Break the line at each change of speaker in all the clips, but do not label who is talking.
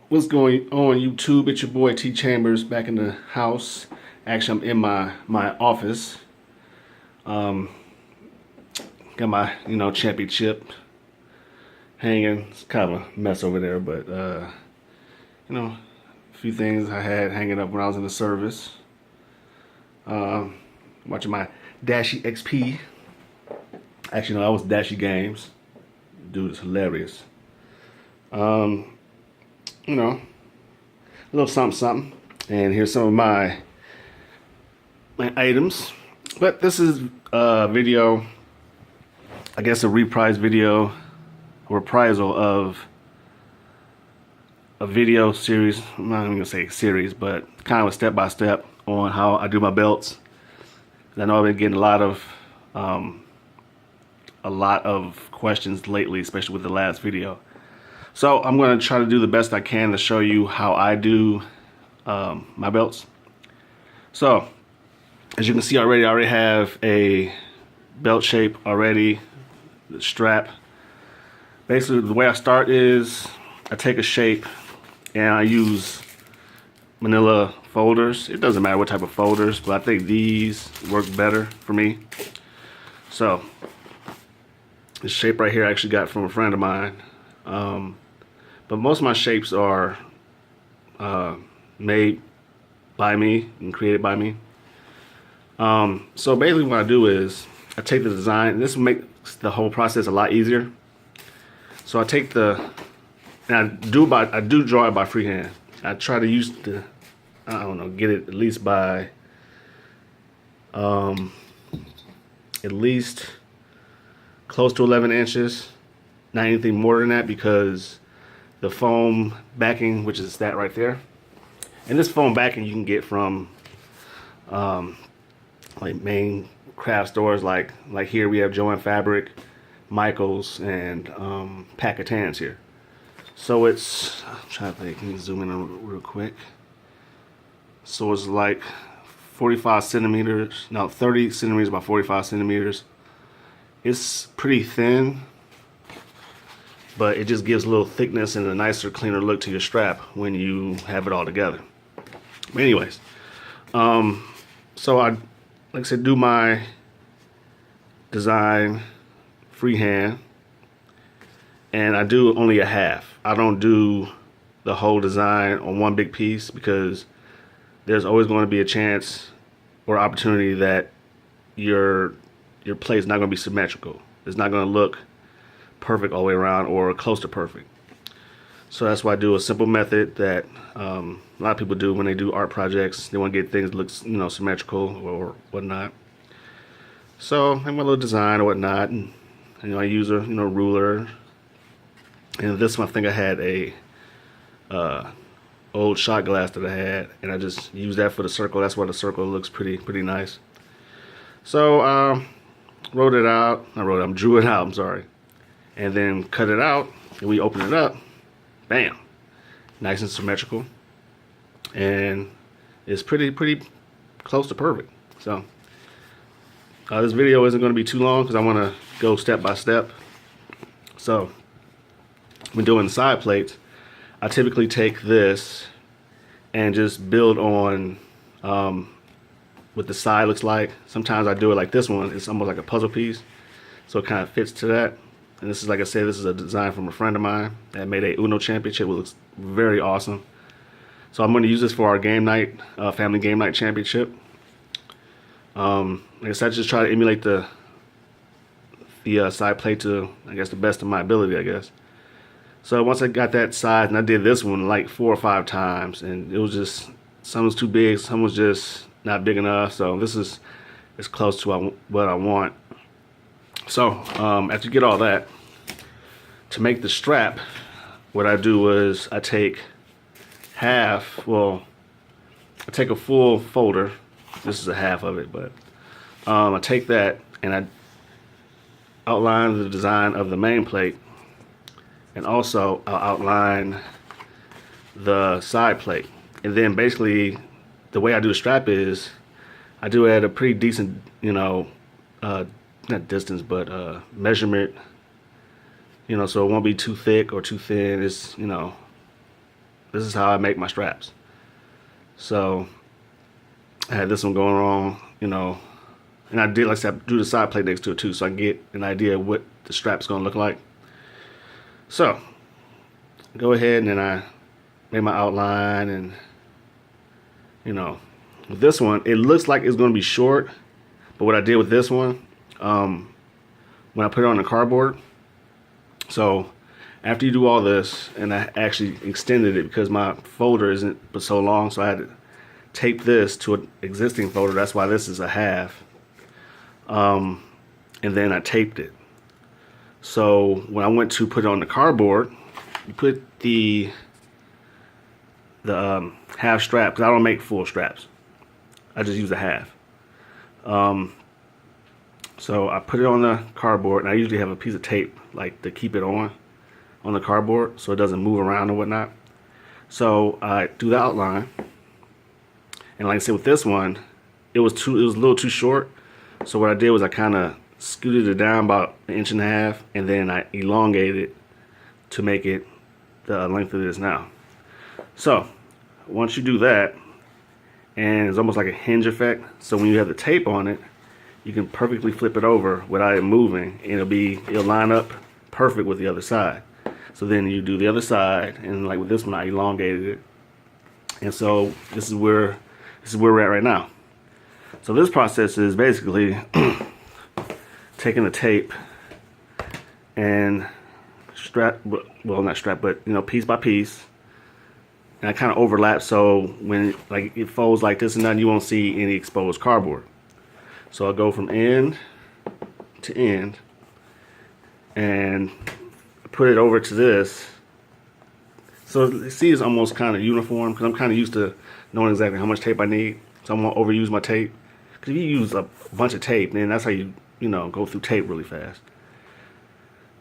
What's going on YouTube? It's your boy T Chambers back in the house. Actually, I'm in my office. Got my championship hanging. It's kind of a mess over there, but a few things I had hanging up when I was in the service. Watching my Dashy XP. Actually, no, that was Dashy Games. Dude is hilarious. A little something. And here's some of my items. But this is a video, I guess a reprisal of a video series. I'm not even gonna say series, but kind of a step-by-step on how I do my belts. I know I've been getting a lot of questions lately, especially with the last video. So I'm going to try to do the best I can to show you how I do my belts. So as you can see already, I already have a belt shape already, the strap. Basically the way I start is I take a shape and I use manila folders. It doesn't matter what type of folders, but I think these work better for me. So this shape right here I actually got from a friend of mine. But most of my shapes are made by me and created by me. So basically what I do is I take the design, and this makes the whole process a lot easier. So I take and I do draw it by freehand. I try to use get it at least by at least close to 11 inches, not anything more than that, because the foam backing, which is that right there, and this foam backing you can get from like main craft stores, like here we have Joann Fabric, Michaels, and Pack of Tans here. So it's, I'm trying to think, can you zoom in real quick? So it's like 45 centimeters, no, 30 centimeters by 45 centimeters. It's pretty thin, but it just gives a little thickness and a nicer, cleaner look to your strap when you have it all together. But anyways, so I, like I said, do my design freehand, and I do only a half. I don't do the whole design on one big piece, because there's always going to be a chance or opportunity that your plate is not going to be symmetrical. It's not going to look perfect all the way around or close to perfect. So that's why I do a simple method that a lot of people do when they do art projects. They want to get things that look symmetrical or whatnot. So I have my little design or whatnot, and I use a ruler. And this one, I think I had a old shot glass that I had, and I just use that for the circle. That's why the circle looks pretty nice. So drew it out, I'm sorry, and then cut it out, and we open it up, bam, nice and symmetrical, and it's pretty close to perfect. So this video isn't going to be too long, because I want to go step by step. So when doing side plates, I typically take this and just build on what the side looks like. Sometimes I do it like this one. It's almost like a puzzle piece, so it kind of fits to that. And this is, like I said, this is a design from a friend of mine that made a Uno championship. It looks very awesome. So I'm going to use this for our game night, family game night championship. Like I said, I just try to emulate the side plate to, I guess, the best of my ability, I guess. So once I got that size, and I did this one like 4 or 5 times, and it was just, some was too big, some was just not big enough. So this is as close to what I want. So after you get all that, to make the strap, what I do is I take I take a full folder. This is a half of it, but I take that and I outline the design of the main plate, and also I'll outline the side plate. And then basically the way I do the strap is I do it at a pretty decent, not distance, but measurement, so it won't be too thick or too thin. It's, this is how I make my straps. So I had this one going wrong, you know, and I did, like I said, do the side plate next to it too, so I can get an idea of what the strap's gonna look like. So go ahead and then I made my outline, and you know, with this one, it looks like it's gonna be short, but what I did with this one, when I put it on the cardboard, so after you do all this, and I actually extended it because my folder isn't but so long, so I had to tape this to an existing folder. That's why this is a half. And then I taped it. So when I went to put it on the cardboard, you put the half strap, because I don't make full straps. I just use a half. So I put it on the cardboard, and I usually have a piece of tape like to keep it on the cardboard so it doesn't move around or whatnot. So I do the outline, and like I said with this one, it was a little too short. So what I did was I kind of scooted it down about 1.5 inches, and then I elongated it to make it the length it is now. So once you do that, and it's almost like a hinge effect, so when you have the tape on it, you can perfectly flip it over without it moving, and it'll line up perfect with the other side. So then you do the other side, and like with this one, I elongated it, and so this is where we're at right now. So this process is basically taking the tape and not strap, but you know, piece by piece, and I kind of overlap, so when like it folds like this and that, you won't see any exposed cardboard. So I'll go from end to end and put it over to this. So see, it's almost kind of uniform because I'm kind of used to knowing exactly how much tape I need. So I'm gonna overuse my tape, because if you use a bunch of tape, then that's how you go through tape really fast.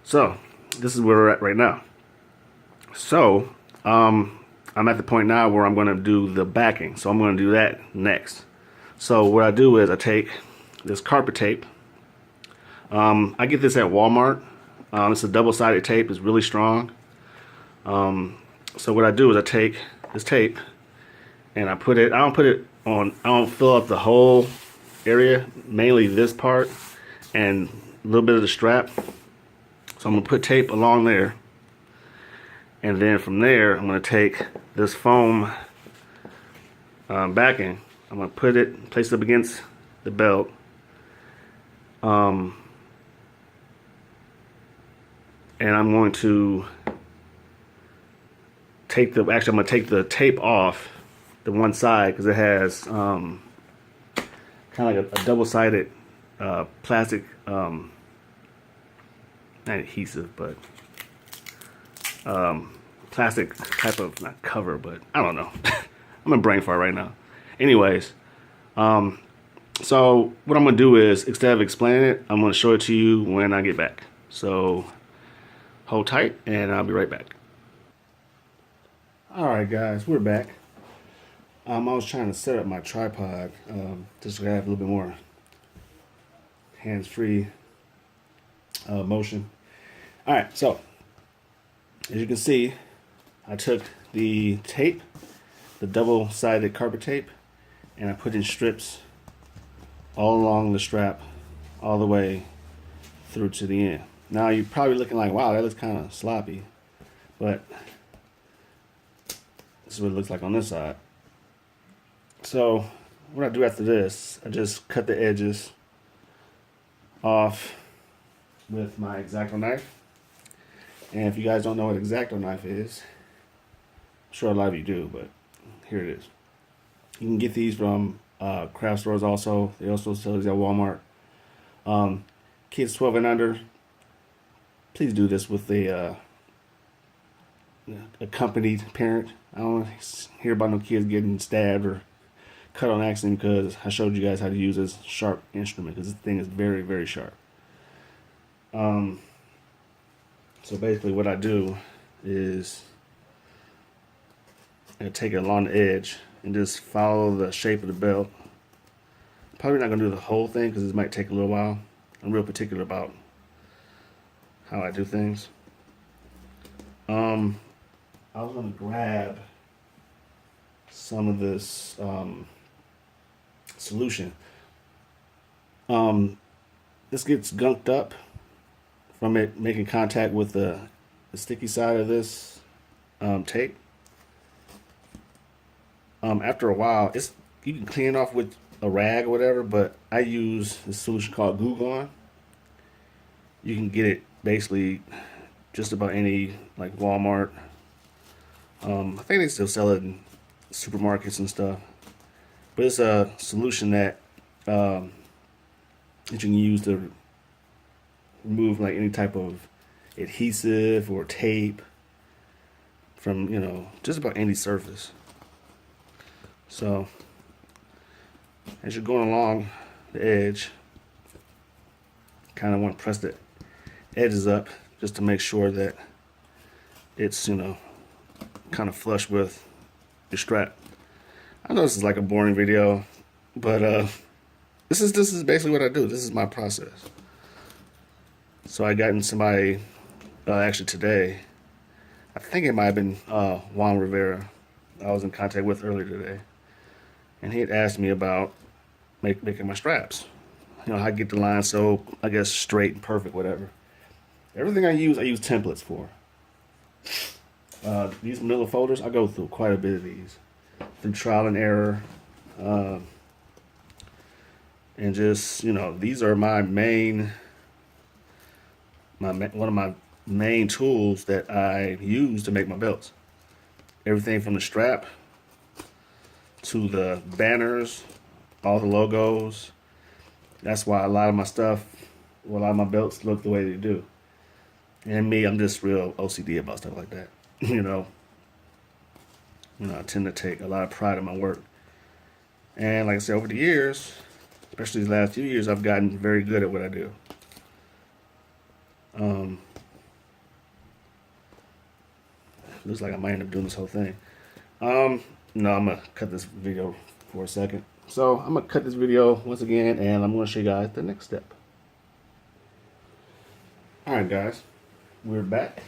So this is where we're at right now. So I'm at the point now where I'm going to do the backing. So I'm going to do that next. So what I do is I take this carpet tape. I get this at Walmart. It's a double-sided tape. It's really strong. So what I do is I take this tape and I put it. I don't fill up the whole area. Mainly this part and a little bit of the strap. So I'm gonna put tape along there, and then from there I'm gonna take this foam backing. I'm gonna place it up against the belt. And I'm going to I'm gonna take the tape off the one side because it has kind of like a double-sided plastic, not adhesive, but plastic type of, not cover, but I don't know. I'm in brain fart right now. Anyways, so what I'm gonna do is, instead of explaining it, I'm gonna show it to you when I get back. So hold tight and I'll be right back. Alright guys, we're back. I was trying to set up my tripod just to have a little bit more hands-free motion. Alright, so as you can see, I took the tape, the double-sided carpet tape, and I put in strips all along the strap all the way through to the end. Now you're probably looking like, wow, that looks kind of sloppy, but this is what it looks like on this side. So what I do after this, I just cut the edges off with my X-Acto knife. And if you guys don't know what X-Acto knife is, I'm sure a lot of you do, but here it is. You can get these from craft stores also. They also sell these at Walmart. Kids 12 and under, please do this with a accompanied parent. I don't want to hear about no kids getting stabbed or cut on accident, because I showed you guys how to use this sharp instrument, because this thing is very, very sharp. So basically what I do is I take it along the edge and just follow the shape of the belt. Probably not going to do the whole thing because this might take a little while. I'm real particular about how I do things. I was going to grab some of this solution. This gets gunked up from it making contact with the sticky side of this tape. After a while, you can clean it off with a rag or whatever, but I use this solution called Goo Gone. You can get it basically just about any, like Walmart. I think they still sell it in supermarkets and stuff. But it's a solution that you can use to remove like any type of adhesive or tape from, just about any surface. So as you're going along the edge, kind of want to press the edges up just to make sure that it's, kind of flush with your strap. I know this is like a boring video, but this is basically what I do. This is my process. So I gotten somebody actually today. I think it might have been Juan Rivera I was in contact with earlier today, and he had asked me about making my straps. How I get the line so I guess straight and perfect, whatever. Everything I use templates for. These manila folders, I go through quite a bit of these through trial and error, and just these are my main, one of my main tools that I use to make my belts. Everything from the strap to the banners, all the logos. That's why a lot of my stuff, a lot of my belts look the way they do. And me, I'm just real OCD about stuff like that. I tend to take a lot of pride in my work. And like I said, over the years, especially these last few years, I've gotten very good at what I do. Looks like I might end up doing this whole thing. No, I'm gonna cut this video for a second. So I'm gonna cut this video once again, and I'm gonna show you guys the next step. Alright guys, we're back.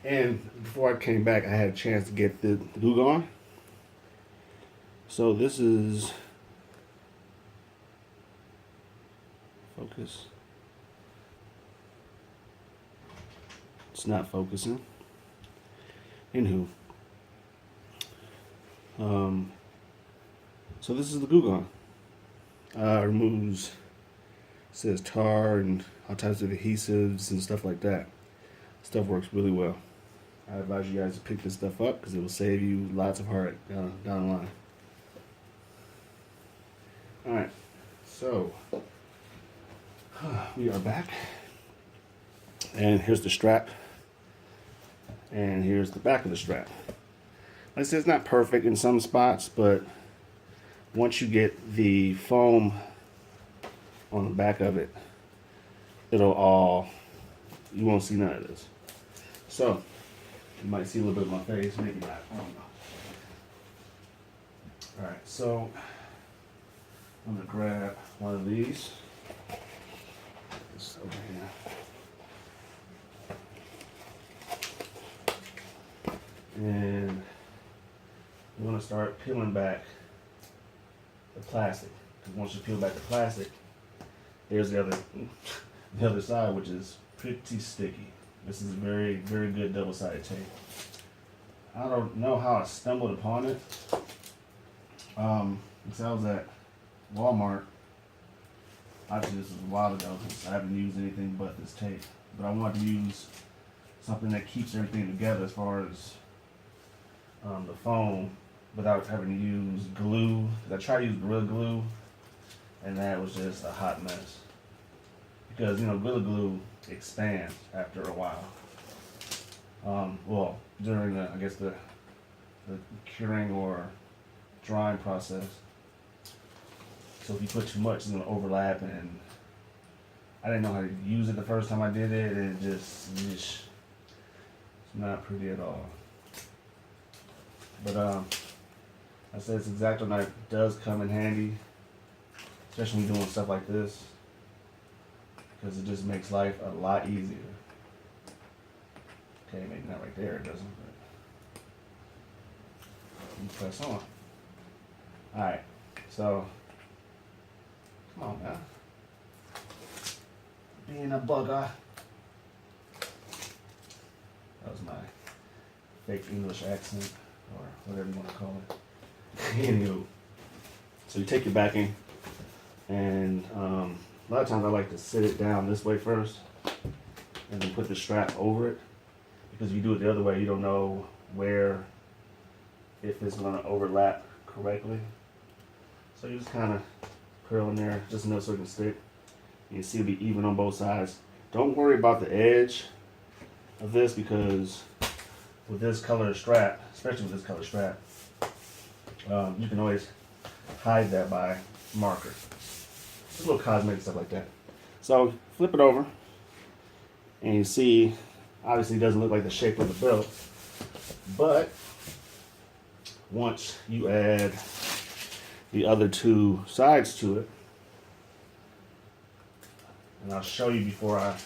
And before I came back, I had a chance to get the glue gone. So this is, focus. It's not focusing. Anywho. So this is the glue gun. Removes, says tar and all types of adhesives and stuff like that. Stuff works really well. I advise you guys to pick this stuff up because it will save you lots of heartache down the line. Alright, so we are back. And here's the strap. And here's the back of the strap. Like I said, it's not perfect in some spots, but once you get the foam on the back of it, you won't see none of this. So, you might see a little bit of my face, maybe not, I don't know. Alright, so I'm gonna grab one of these. This over here. And I'm gonna start peeling back the plastic. Because once you peel back the plastic, there's the other side, which is pretty sticky. This is very, very good double-sided tape. I don't know how I stumbled upon it. Because I was at Walmart. Actually, this was a while ago. I haven't used anything but this tape. But I wanted to use something that keeps everything together as far as the foam without having to use glue. I tried to use Gorilla Glue, and that was just a hot mess. Because, Gorilla Glue expands after a while. Well, during the curing or drying process. So if you put too much, it's going to overlap, and I didn't know how to use it the first time I did it, and it's not pretty at all. But I said this X-Acto knife does come in handy, especially when doing stuff like this, because it just makes life a lot easier. Okay, maybe not right there, it doesn't, but press on. Alright, so come on now. Being a bugger. That was my fake English accent, or whatever you want to call it. Anywho, so you take your backing, and a lot of times I like to sit it down this way first, and then put the strap over it, because if you do it the other way, you don't know where, if it's going to overlap correctly. So you just kind of put it on there just enough so it can stick. You can see it'll be even on both sides. Don't worry about the edge of this, because with this color strap, especially with this color strap, you can always hide that by marker. Just little cosmetic stuff like that. So flip it over, and you see, obviously it doesn't look like the shape of the belt, but once you add the other two sides to it, and I'll show you before I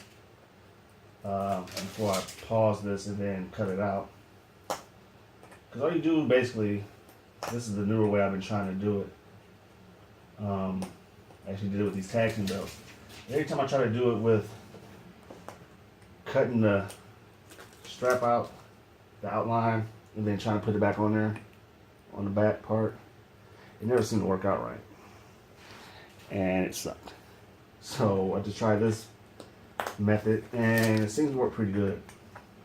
pause this and then cut it out, because all you do basically, this is the newer way I've been trying to do it. I actually did it with these tag team belts. Every time I try to do it with cutting the strap out, the outline, and then trying to put it back on there, on the back part, it never seemed to work out right. And it sucked. So I just tried this method, and it seems to work pretty good.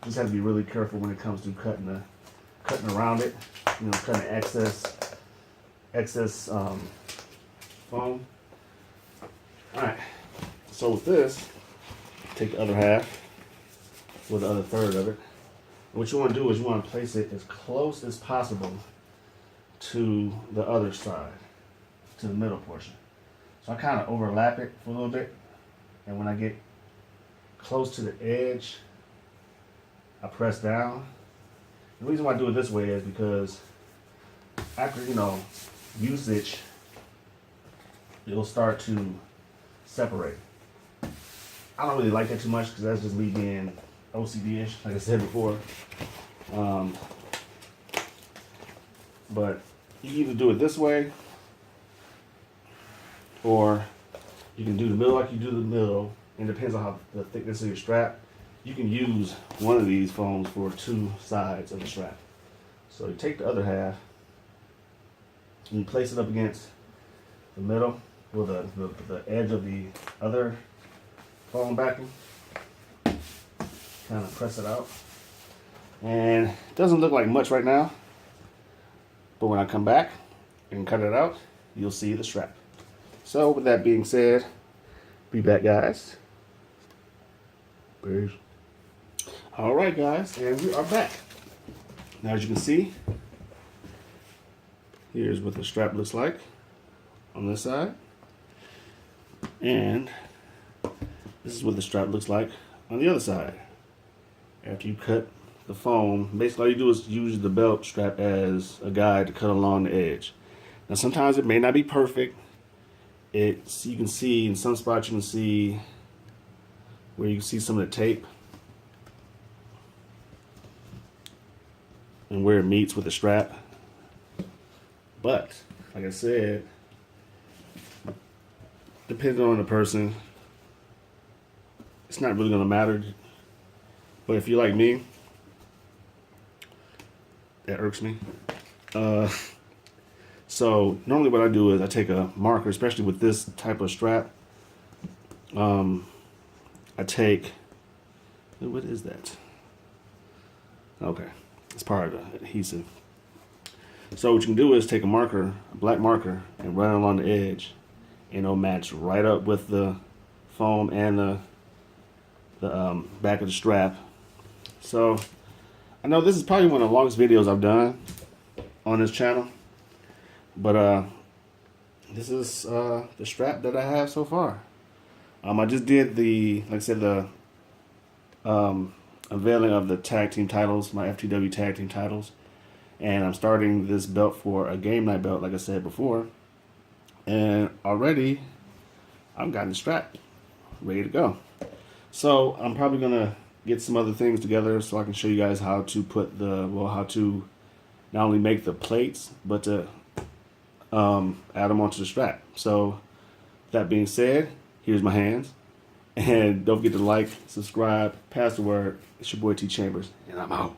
Just have to be really careful when it comes to cutting around it, cutting excess foam. All right. So with this, take the other half, or the other third of it. What you want to do is you want to place it as close as possible to the other side, to the middle portion. So I kind of overlap it for a little bit, and when I get close to the edge, I press down. The reason why I do it this way is because after, usage, it'll start to separate. I don't really like that too much, because that's just me being OCD-ish, like I said before. But you can either do it this way, or you can do the middle like you do the middle. It depends on how the thickness of your strap. You can use one of these foams for two sides of the strap. So you take the other half and you place it up against the middle with the edge of the other foam backing. Kind of press it out. And it doesn't look like much right now, but when I come back and cut it out, you'll see the strap. So with that being said, be back, guys. Peace. All right, guys, and we are back. Now, as you can see, here's what the strap looks like on this side, and this is what the strap looks like on the other side. After you cut the foam, basically all you do is use the belt strap as a guide to cut along the edge. Now, sometimes it may not be perfect. You can see in some spots, you can see where you can see some of the tape and where it meets with the strap. But like I said, depending on the person, it's not really going to matter. But if you're like me, that irks me. So normally what I do is I take a marker, especially with this type of strap. I take, what is that? Okay, it's part of the adhesive. So what you can do is take a marker, a black marker, and run it along the edge, and it'll match right up with the foam and the back of the strap. So I know this is probably one of the longest videos I've done on this channel, but this is the strap that I have so far. I just did like I said, the unveiling of the tag team titles, my FTW tag team titles, and I'm starting this belt for a game night belt, like I said before, and already I've gotten the strap ready to go. So I'm probably gonna get some other things together so I can show you guys how to put how to not only make the plates, but to add them onto the strap. So that being said, here's my hands. And don't forget to like, subscribe, pass the word. It's your boy T Chambers, and I'm out.